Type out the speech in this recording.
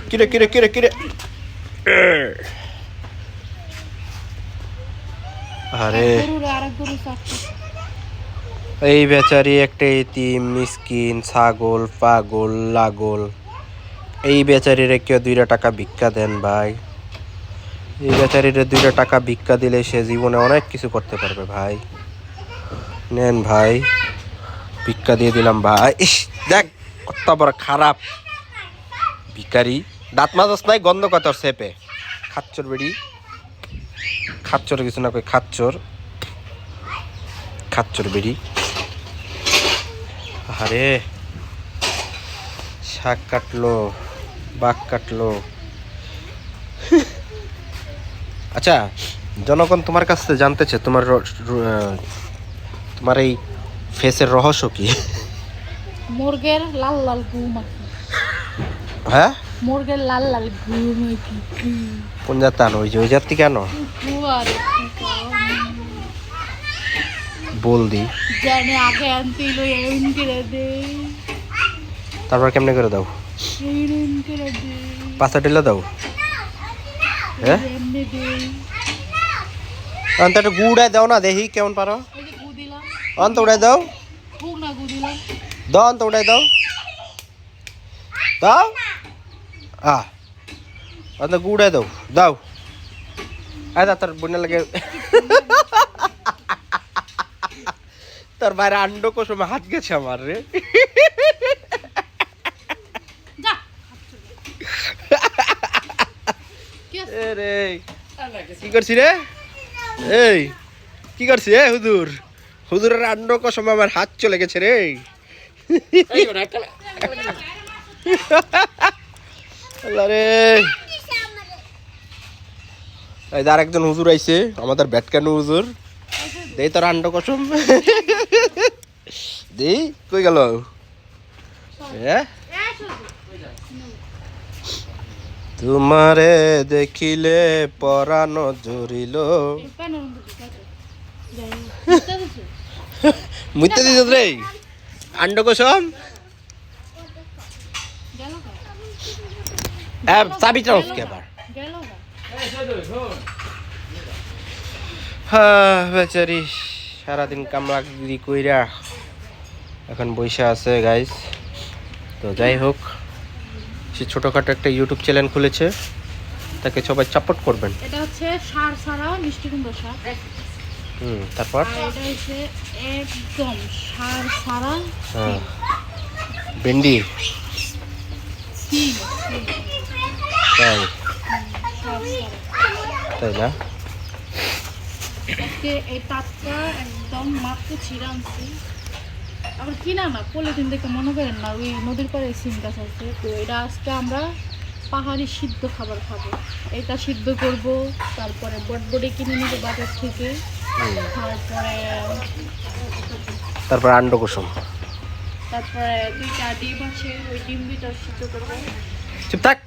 কিরে কিরে কিরে কিরে আরে এই বেচারি একটা এতিম মিসকিন ছাগল পাগল লাগল এই বেচারিরে কেউ 2 টাকা ভিক্ষা দেন ভাই এই বেচারিরে 2 টাকা ভিক্ষা দিলে সে জীবনে অনেক কিছু করতে পারবে ভাই নেন ভাই ভিক্ষা দিয়ে দিলাম ভাই ইস দেখ কত বড় খারাপ ভিখারি দাঁত মাজস নাই গন্ধ কত সেপে খাচ্চর বেড়ি খাচ্চর কিছু না কই খাচ্চর বেড়ি আরে শাক কাটলো বাঘ কাটলো আচ্ছা জনগণ তোমার কাছে জানতেছে তোমার এই ফেসের রহস্য কি মুরগের লাল লাল ঘুম হ্যাঁ মুরগের লাল লাল ঘুম কোন জাত আনো ওই জাতি কেন বল দি জানে আগে আনতে লই এরন করে দে তারপর কেমনে করে দাও এরন করে দে পাঁচটা ঢেলে দাও হ্যাঁ এমনি দে অন্ত একটু গুড়ায় দাও না দেখি কেমন পারো ওই যে গু দিলাম অন্ত উড়াই দাও ফুক না গু দিলাম দাও অন্ত উড়াই দাও দাও অন্ত গুড়ায় দাও দাও আয় তোর বন্যা লাগে তোর বাইরে আন্ড কোসমে হাত গেছে আমার রে যা রে কি করছি রে এই কি করছি এ হুজুরের আন্ড কোসমে আমার হাত চলে গেছে রে আল্লাহ রে এই আর একজন হুজুর আইছে আমাদের ব্যাটকানু হুজুর দেই তোর আন্ড কসম দেই কই গেল তোমারে দেখিলে পরানো জুরিল মুইতে দিছ রে আন্ড কসম চাবিটা ওকে আবার হ্যাঁ বেচারি সারাদিন কামলাগিরি কইরা এখন বইসা আছে গাইস তো যাই হোক সে ছোটখাটো একটা ইউটিউব চ্যানেল খুলেছে তাকে সবাই সাপোর্ট করবেন এটা হচ্ছে সার সারা মিষ্টি কুমড়া শাক তারপর এটা হচ্ছে একদম সার সারা হ্যাঁ ভেন্ডি তাই তাই না আজকে এই টাটকা একদম মাত্র ছিঁড়ে আনছি আবার কিনা না পলিথিন দেখে মনে করেন না ওই নদীর পাড়ে সিম গাছ আছে তো এটা আজকে আমরা পাহাড়ি সিদ্ধ খাবার খাবো এটা সিদ্ধ করব তারপরে বটবডি কিনে নিব বাজার থেকে তারপরে আন্ড কুসুম তারপরে 2টা ডিম আছে ওই ডিম 2টা সিদ্ধ করবো চুপ থাক